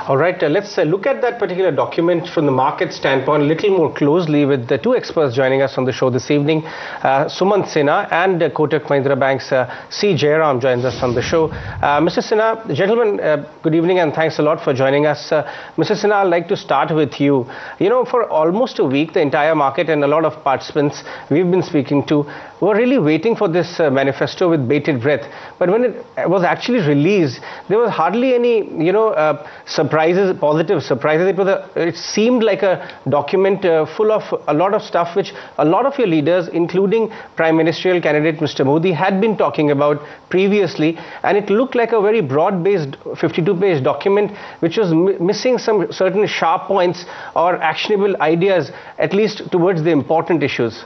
All right, let's look at that particular document from the market standpoint a little more closely with the two experts joining us on the show this evening. Sumant Sinha and Kotak Mahindra Bank's C. JERA joins us on the show. Mr. Sinha, gentlemen, good evening and thanks a lot for joining us. Mr. Sinha, I'd like to start with you. You know, for almost a week, the entire market and a lot of participants we've been speaking to were really waiting for this manifesto with bated breath. But when it was actually released, there was hardly any, surprises, positive surprises. It seemed like a document full of a lot of stuff which a lot of your leaders, including Prime Ministerial candidate Mr. Modi, had been talking about previously. And it looked like a very broad-based 52-page document which was missing some certain sharp points or actionable ideas, at least towards the important issues.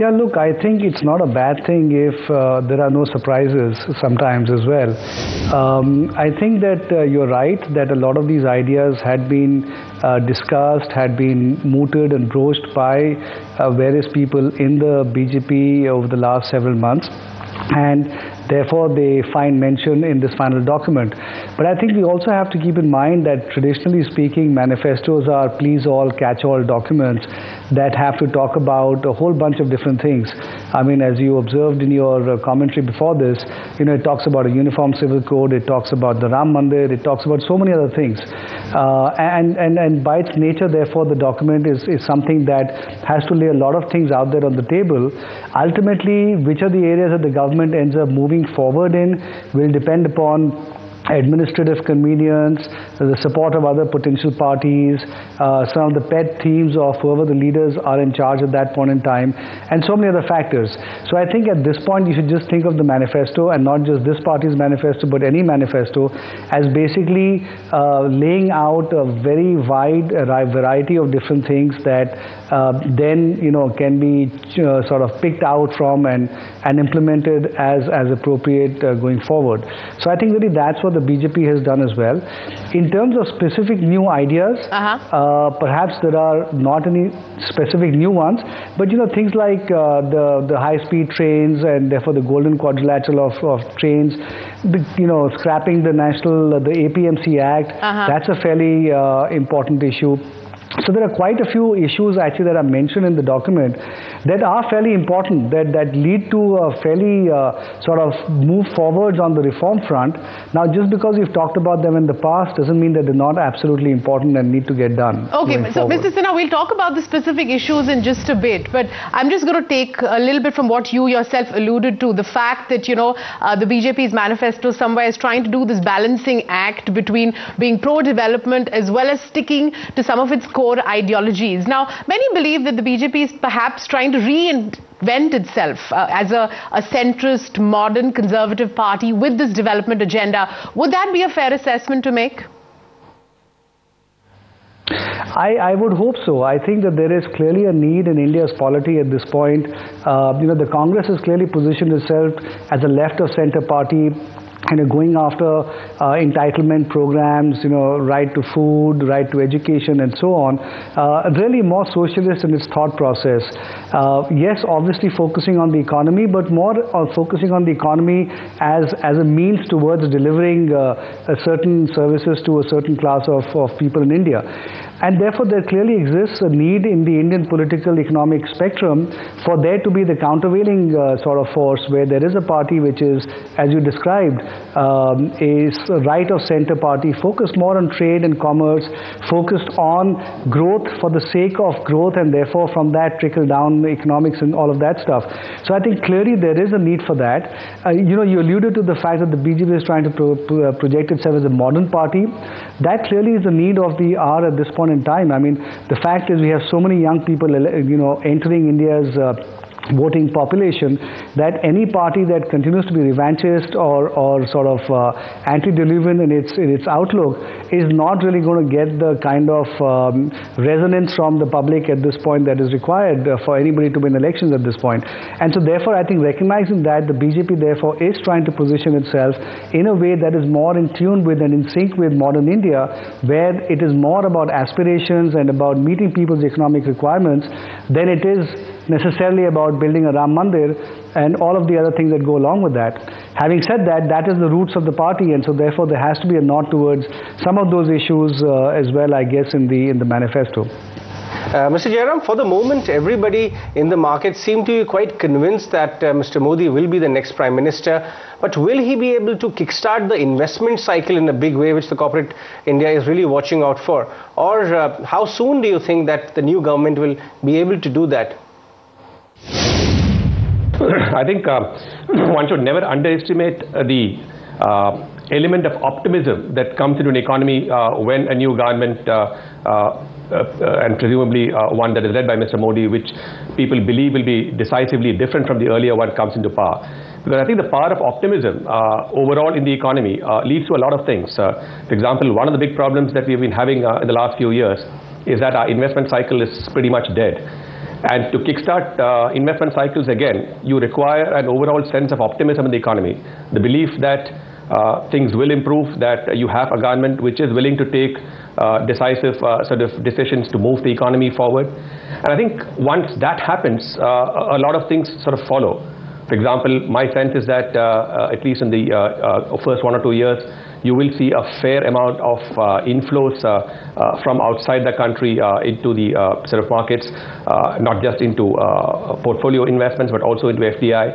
Yeah, look, I think it's not a bad thing if there are no surprises sometimes as well. I think that you're right that a lot of these ideas had been discussed, had been mooted and broached by various people in the BJP over the last several months. And therefore, they find mention in this final document. But I think we also have to keep in mind that traditionally speaking, manifestos are please-all, catch-all documents that have to talk about a whole bunch of different things. I mean, as you observed in your commentary before this, it talks about a uniform civil code, it talks about the Ram Mandir, it talks about so many other things. And by its nature, therefore, the document is something that has to lay a lot of things out there on the table. Ultimately, which are the areas that the government ends up moving forward in will depend upon administrative convenience, the support of other potential parties, some of the pet themes of whoever the leaders are in charge at that point in time, and so many other factors. So I think at this point you should just think of the manifesto, and not just this party's manifesto, but any manifesto, as basically laying out a very wide variety of different things that then can be sort of picked out from and implemented as appropriate going forward. So I think really that's what the BJP has done as well. In terms of specific new ideas, perhaps there are not any specific new ones, but things like the high-speed trains and therefore the golden quadrilateral of trains, scrapping the APMC Act, that's a fairly important issue. So there are quite a few issues actually that are mentioned in the document that are fairly important, that lead to a fairly sort of move forwards on the reform front. Now, just because we've talked about them in the past doesn't mean that they're not absolutely important and need to get done. Okay, so Mr. Sinha, we'll talk about the specific issues in just a bit, but I'm just going to take a little bit from what you yourself alluded to, the fact that, the BJP's manifesto somewhere is trying to do this balancing act between being pro-development as well as sticking to some of its core ideologies. Now, many believe that the BJP is perhaps trying to reinvent itself as a centrist, modern, conservative party with this development agenda. Would that be a fair assessment to make? I would hope so. I think that there is clearly a need in India's polity at this point. The Congress has clearly positioned itself as a left-of-center party, going after entitlement programs, right to food, right to education, and so on. Really more socialist in its thought process. Yes, obviously focusing on the economy, but more focusing on the economy as a means towards delivering certain services to a certain class of people in India. And therefore, there clearly exists a need in the Indian political economic spectrum for there to be the countervailing sort of force where there is a party which is, as you described, is a right-of-center party focused more on trade and commerce, focused on growth for the sake of growth, and therefore from that trickle down economics and all of that stuff. So I think clearly there is a need for that. You alluded to the fact that the BJP is trying to project itself as a modern party. That clearly is the need of the hour at this point in time. I mean, the fact is we have so many young people, entering India's voting population, that any party that continues to be revanchist or sort of antediluvian in its outlook is not really going to get the kind of resonance from the public at this point that is required for anybody to win elections at this point. And so therefore, I think recognizing that, the BJP therefore is trying to position itself in a way that is more in tune with and in sync with modern India, where it is more about aspirations and about meeting people's economic requirements than it is necessarily about building a Ram Mandir and all of the other things that go along with that. Having said that, that is the roots of the party, and so therefore there has to be a nod towards some of those issues as well, I guess, in the manifesto. Mr. Jairam, for the moment, everybody in the market seem to be quite convinced that Mr. Modi will be the next Prime Minister. But will he be able to kickstart the investment cycle in a big way, which the corporate India is really watching out for? Or how soon do you think that the new government will be able to do that? I think one should never underestimate the element of optimism that comes into an economy when a new government and presumably one that is led by Mr. Modi, which people believe will be decisively different from the earlier one, comes into power. Because I think the power of optimism overall in the economy leads to a lot of things. For example, one of the big problems that we've been having in the last few years is that our investment cycle is pretty much dead. And to kickstart investment cycles again, you require an overall sense of optimism in the economy. The belief that things will improve, that you have a government which is willing to take decisive sort of decisions to move the economy forward. And I think once that happens, a lot of things sort of follow. For example, my sense is that at least in the first 1 or 2 years, you will see a fair amount of inflows from outside the country into the sort of markets, not just into portfolio investments, but also into FDI.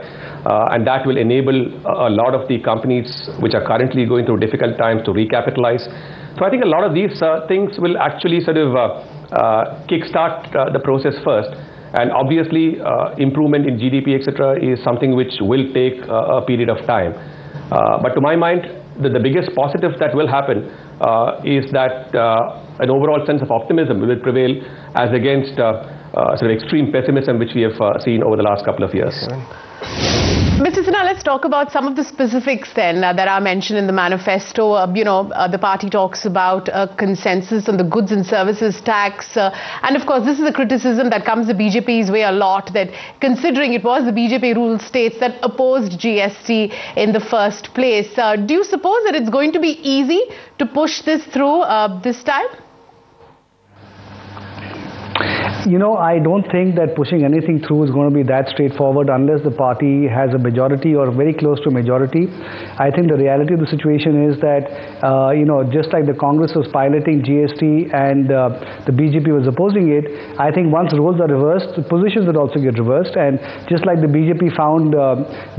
And that will enable a lot of the companies which are currently going through difficult times to recapitalize. So I think a lot of these things will actually sort of kickstart the process first. And obviously, improvement in GDP, etc., is something which will take a period of time. But to my mind, the biggest positive that will happen is that an overall sense of optimism will prevail as against sort of extreme pessimism which we have seen over the last couple of years. Mr. Sinha, let's talk about some of the specifics then that are mentioned in the manifesto. The party talks about a consensus on the goods and services tax. And of course, this is a criticism that comes the BJP's way a lot, that considering it was the BJP ruled states that opposed GST in the first place. Do you suppose that it's going to be easy to push this through this time? You know, I don't think that pushing anything through is going to be that straightforward unless the party has a majority or very close to a majority. I think the reality of the situation is that, just like the Congress was piloting GST and the BJP was opposing it, I think once roles are reversed, the positions would also get reversed. And just like the BJP found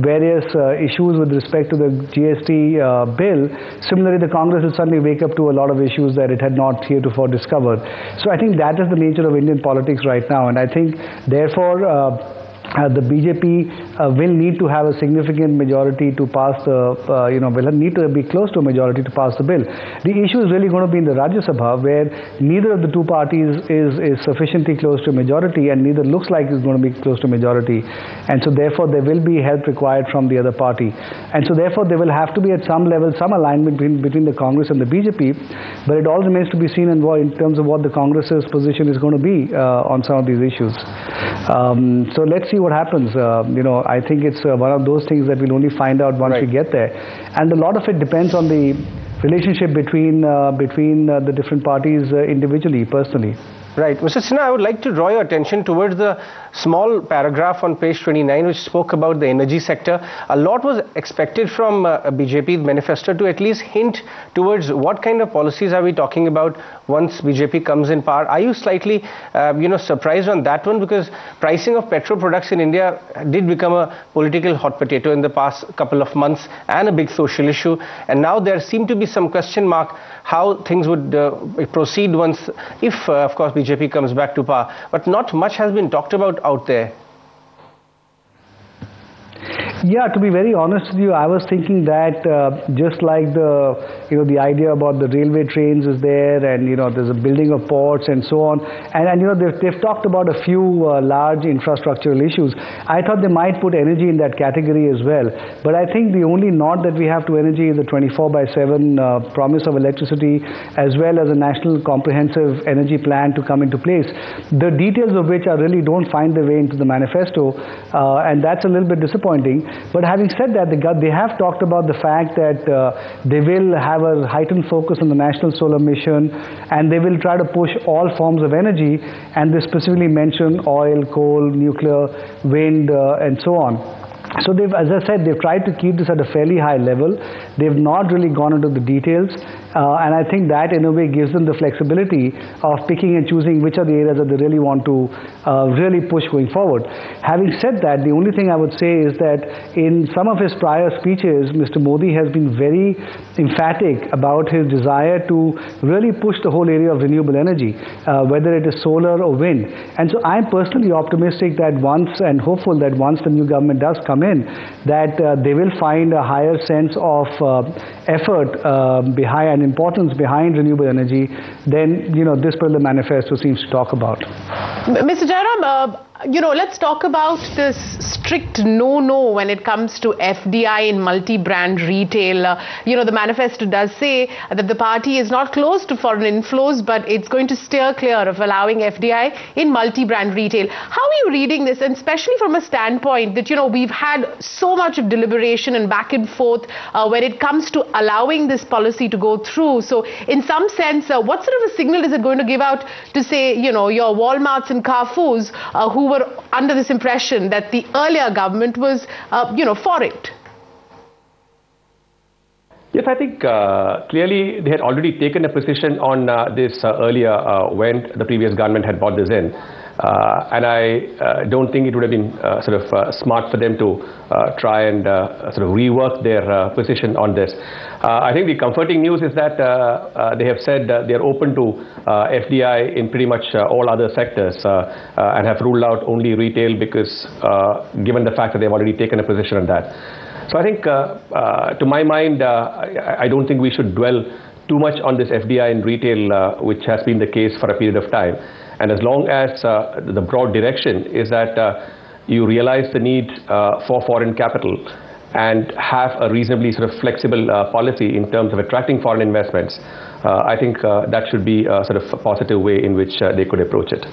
various issues with respect to the GST bill, similarly the Congress will suddenly wake up to a lot of issues that it had not heretofore discovered. So I think that is the nature of Indian politics right now, and I think therefore the BJP will need to have a significant majority to pass the, will need to be close to a majority to pass the bill. The issue is really going to be in the Rajya Sabha, where neither of the two parties is sufficiently close to a majority, and neither looks like it's going to be close to a majority. And so therefore there will be help required from the other party. And so therefore there will have to be at some level some alignment between the Congress and the BJP, but it all remains to be seen in terms of what the Congress's position is going to be on some of these issues. So let's see what happens. I think it's one of those things that we'll only find out once we get there. And a lot of it depends on the relationship between the different parties individually, personally. Right. Mr. Sinha, I would like to draw your attention towards the small paragraph on page 29 which spoke about the energy sector. A lot was expected from BJP's manifesto to at least hint towards what kind of policies are we talking about once BJP comes in power. Are you slightly, surprised on that one? Because pricing of petrol products in India did become a political hot potato in the past couple of months and a big social issue. And now there seem to be some question mark how things would proceed once, if of course BJP comes back to power. But not much has been talked about out there. Yeah, to be very honest with you, I was thinking that just like the idea about the railway trains is there, and there's a building of ports and so on, and they've talked about a few large infrastructural issues. I thought they might put energy in that category as well, but I think the only nod that we have to energy is the 24/7 promise of electricity, as well as a national comprehensive energy plan to come into place, the details of which I really don't find their way into the manifesto, and that's a little bit disappointing. But having said that, they have talked about the fact that they will have a heightened focus on the National Solar Mission, and they will try to push all forms of energy, and they specifically mention oil, coal, nuclear, wind, and so on. So they've, as I said, they've tried to keep this at a fairly high level. They've not really gone into the details, and I think that in a way gives them the flexibility of picking and choosing which are the areas that they really want to really push going forward. Having said that, the only thing I would say is that in some of his prior speeches, Mr. Modi has been very emphatic about his desire to really push the whole area of renewable energy, whether it is solar or wind. And so I'm personally optimistic that once, and hopeful that once the new government does come in, that they will find a higher sense of effort behind and importance behind renewable energy than this particular manifesto seems to talk about. Mr. Jairam, let's talk about this strict no when it comes to FDI in multi-brand retail. The manifesto does say that the party is not close to foreign inflows, but it's going to steer clear of allowing FDI in multi-brand retail. How are you reading this, and especially from a standpoint that, we've had so much of deliberation and back and forth when it comes to allowing this policy to go through. So in some sense, what sort of a signal is it going to give out to say, your Walmarts and Carrefours who were under this impression that the earlier government was, for it? Yes, I think clearly they had already taken a position on this earlier when the previous government had brought this in. And I don't think it would have been smart for them to try and rework their position on this. I think the comforting news is that they have said they are open to FDI in pretty much all other sectors and have ruled out only retail because given the fact that they've already taken a position on that. So I think to my mind, I don't think we should dwell too much on this FDI in retail, which has been the case for a period of time. And as long as the broad direction is that you realize the need for foreign capital and have a reasonably flexible policy in terms of attracting foreign investments, I think that should be a positive way in which they could approach it.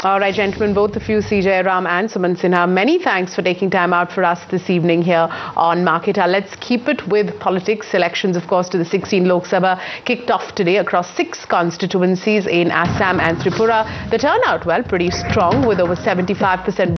All right, gentlemen, both of you, Jairam and Sumant Sinha, many thanks for taking time out for us this evening here on Market. Let's keep it with politics. Elections, of course, to the 16 Lok Sabha kicked off today across 6 constituencies in Assam and Tripura. The turnout, well, pretty strong with over 75%